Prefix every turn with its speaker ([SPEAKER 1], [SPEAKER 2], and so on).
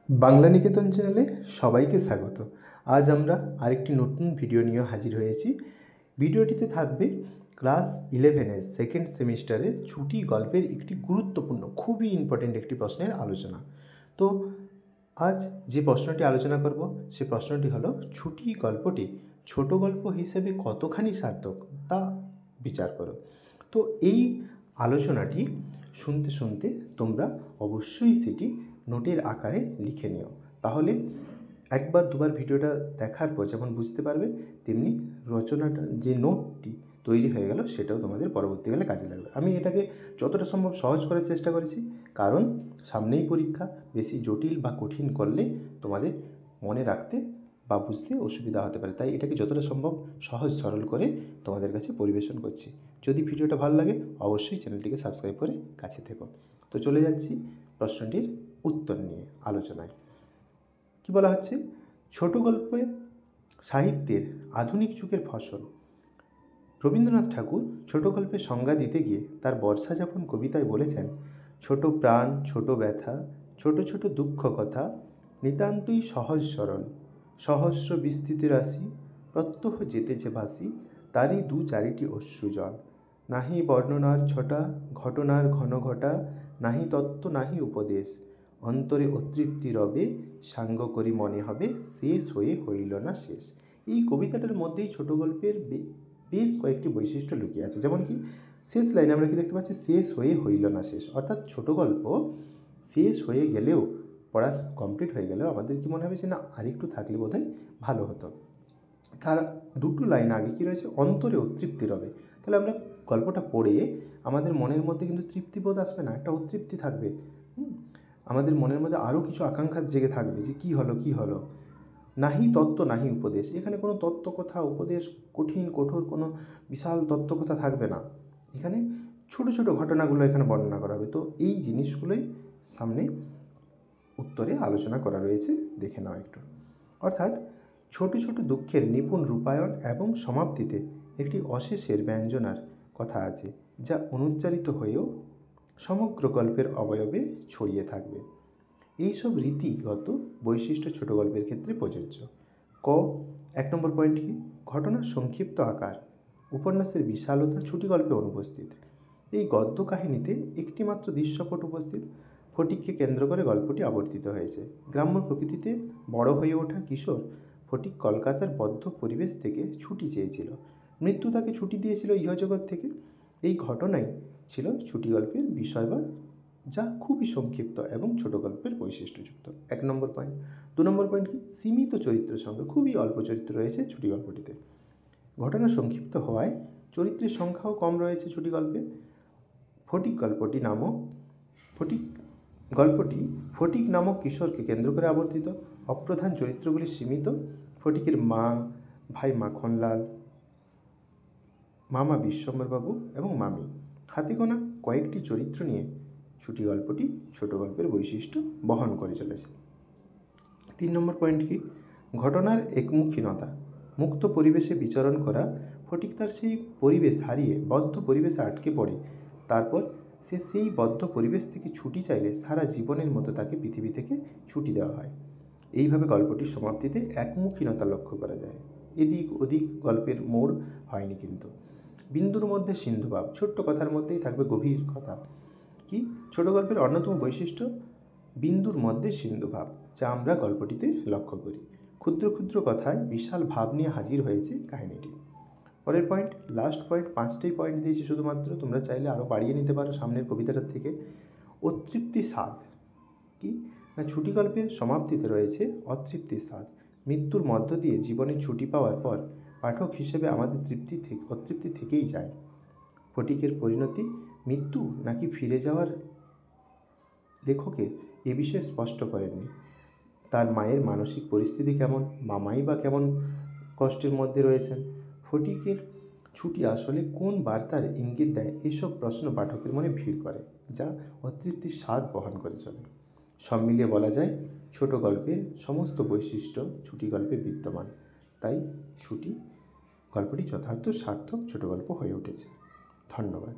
[SPEAKER 1] বাংলা নিকেতন চ্যানেলে সবাইকে স্বাগত। আজ আমরা আরেকটি নতুন ভিডিও নিয়ে হাজির হয়েছি। ভিডিওটিতে থাকবে ক্লাস 11-এর সেকেন্ড সেমিস্টারের ছুটি গল্পের একটি গুরুত্বপূর্ণ, খুবই ইম্পর্টেন্ট একটি প্রশ্নের আলোচনা। তো আজ যে প্রশ্নটি আলোচনা করব সে প্রশ্নটি হলো, ছুটি গল্পটি ছোট গল্প হিসেবে কতখানি সার্থক তা বিচার করো। তো এই আলোচনাটি শুনতে শুনতে তোমরা অবশ্যই সেটি নোটের আকারে লিখে নিও। তাহলে একবার দুবার ভিডিওটা দেখার পর যেমন বুঝতে পারবে, তেমনি রচনাটা যে নোটটি তৈরি হয়ে গেল সেটাও তোমাদের পরবর্তীকালে কাজে লাগবে। আমি এটাকে যতটা সম্ভব সহজ করার চেষ্টা করেছি, কারণ সামনেই পরীক্ষা। বেশি জটিল বা কঠিন করলে তোমাদের মনে রাখতে বা বুঝতে অসুবিধা হতে পারে, তাই এটাকে যতটা সম্ভব সহজ সরল করে তোমাদের কাছে পরিবেশন করছি। যদি ভিডিওটা ভালো লাগে অবশ্যই চ্যানেলটিকে সাবস্ক্রাইব করে কাছে থেকো। তো চলে যাচ্ছি প্রশ্নটির উত্তর নিয়ে আলোচনায়। কি বলা হচ্ছে, ছোট গল্পে সাহিত্যের আধুনিক যুগের ফসল। রবীন্দ্রনাথ ঠাকুর ছোট গল্পের সংজ্ঞা দিতে গিয়ে তার বর্ষাযাপন কবিতায় বলেছেন, ছোট প্রাণ, ছোট ব্যথা, ছোট ছোট দুঃখ কথা, নিতান্তই সহজ সরল, সহস্র বিস্তৃতি রাশি, প্রত্যহ যেতেছে ভাসি, তারই দু চারিটি অশ্রুজল। নাহি বর্ণনার ছটা, ঘটনার ঘন ঘটা, নাহি তত্ত্ব নাহি উপদেশ, অন্তরে অতৃপ্তি রবে, সাঙ্গ করি মনে হবে, শেষ হয়ে হইল না শেষ। এই কবিতাটার মধ্যেই ছোট গল্পের বেশ কয়েকটি বৈশিষ্ট্য লুকিয়ে আছে। যেমন কি শেষ লাইনে আমরা কি দেখতে পাচ্ছি, শেষ হয়ে হইল না শেষ, অর্থাৎ ছোট গল্প শেষ হয়ে গেলেও, পড়া কমপ্লিট হয়ে গেলেও আমাদের কি মনে হবে যে না, আরেকটু থাকলে বোধহয় ভালো হতো। তার দুটো লাইন আগে কি রয়েছে, অন্তরে অতৃপ্তি রবে। তাহলে আমরা গল্পটা পড়ে আমাদের মনের মধ্যে কিন্তু তৃপ্তিবোধ আসবে না, একটা অতৃপ্তি থাকবে। আমাদের মনের মধ্যে আরও কিছু আকাঙ্ক্ষা জেগে থাকবে যে কী হলো কী হলো। নাহি তত্ত্ব নাহি উপদেশ, এখানে কোনো তত্ত্ব কথা, উপদেশ, কঠিন কঠোর কোনো বিশাল তত্ত্ব কথা থাকবে না। এখানে ছোট ছোট ঘটনাগুলো এখানে বর্ণনা করা হবে। তো এই জিনিসগুলোই সামনে উত্তরে আলোচনা করা রয়েছে, দেখে নাও একটু। অর্থাৎ ছোট ছোট দুঃখের নিপুণ রূপায়ণ এবং সমাপ্তিতে একটি অশেষের ব্যঞ্জনার কথা আছে, যা অনুচ্চারিত হয়েও সমগ্র গল্পের অবয়বে ছড়িয়ে থাকবে। এইসব রীতিগত বৈশিষ্ট্য ছোট গল্পের ক্ষেত্রে প্রযোজ্য। ক, 1 নম্বর পয়েন্ট কি, ঘটনার সংক্ষিপ্ত আকার, উপন্যাসের বিশালতা ছুটি গল্পে অনুপস্থিত। এই গদ্য কাহিনীতে একটিমাত্র দৃশ্যপট উপস্থিত। ফটিককে কেন্দ্র করে গল্পটি আবর্তিত হয়েছে। গ্রাম্য প্রকৃতিতে বড় হয়ে ওঠা কিশোর ফটিক কলকাতার বদ্ধ পরিবেশ থেকে ছুটি চেয়েছিল। মৃত্যু তাকে ছুটি দিয়েছিল ইহজগৎ থেকে। এই ঘটনাই ছিল ছুটি গল্পের বিষয়, বা যা খুবই সংক্ষিপ্ত এবং ছোট গল্পের বৈশিষ্ট্যযুক্ত। 1 নম্বর পয়েন্ট। 2 নম্বর পয়েন্ট কি, সীমিত চরিত্রের সঙ্গে, খুবই অল্প চরিত্র রয়েছে ছুটি গল্পটিতে। ঘটনা সংক্ষিপ্ত হওয়ায় চরিত্রের সংখ্যাও কম রয়েছে ছুটি গল্পে। ফটিক ফটিক নামক কিশোরকে কেন্দ্র করে আবর্তিত। অপ্রধান চরিত্রগুলি সীমিত। ফটিকের মা, ভাই মাখনলাল, মামা বিশ্বম্বরবাবু এবং মামি, হাতে গোনা কয়েকটি চরিত্র নিয়ে ছুটি গল্পটি ছোট গল্পের বৈশিষ্ট্য বহন করে চলেছে। 3 নম্বর পয়েন্ট কি, ঘটনার একমুখীনতা, মুক্ত পরিবেশে বিচরণ করা। ফটিক তার সেই পরিবেশ হারিয়ে বদ্ধ পরিবেশে আটকে পড়ে। তারপর সে সেই বদ্ধ পরিবেশ থেকে ছুটি চাইলে সারা জীবনের মতো তাকে পৃথিবী থেকে ছুটি দেওয়া হয়। এইভাবে গল্পটির সমাপ্তিতে একমুখীনতা লক্ষ্য করা যায়। এদিক ওদিক গল্পের মোড় হয়নি কিন্তু। বিন্দুর মধ্যে সিন্ধুভাব, ছোট্ট কথার মধ্যেই থাকবে গভীর কথা। কি, ছোট গল্পের অন্যতম বৈশিষ্ট্য বিন্দুর মধ্যে সিন্ধুভাব, যা আমরা গল্পটিতে লক্ষ্য করি। ক্ষুদ্র ক্ষুদ্র কথায় বিশাল ভাব নিয়ে হাজির হয়েছে কাহিনীটি। পরের পয়েন্ট, লাস্ট পয়েন্ট, 5টাই পয়েন্ট দিয়েছি শুধুমাত্র, তোমরা চাইলে আরও বাড়িয়ে নিতে পারো সামনের কবিতাটার থেকে। অতৃপ্তি স্বাদ কি না, ছুটি গল্পের সমাপ্তিতে রয়েছে অতৃপ্তির স্বাদ। মৃত্যুর মধ্য দিয়ে জীবনের ছুটি পাওয়ার পর পাঠক হিসেবে আমাদের অতৃপ্তি থেকেই যায়। ফটিকের পরিণতি মৃত্যু নাকি ফিরে যাওয়ার লেখকের এ বিষয়ে স্পষ্ট করেননি। তার মায়ের মানসিক পরিস্থিতি কেমন, মামাই বা কেমন কষ্টের মধ্যে রয়েছেন, ফটিকের ছুটি আসলে কোন বার্তার ইঙ্গিত দেয়, এইসব প্রশ্ন পাঠকের মনে ভিড় করে, যা অতৃপ্তির স্বাদ বহন করে চলে। সব মিলিয়ে বলা যায় ছোট গল্পের সমস্ত বৈশিষ্ট্য ছুটি গল্পে বিদ্যমান, তাই ছুটি গল্পটি যথার্থ সার্থক ছোট গল্প হয়ে উঠেছে। ধন্যবাদ।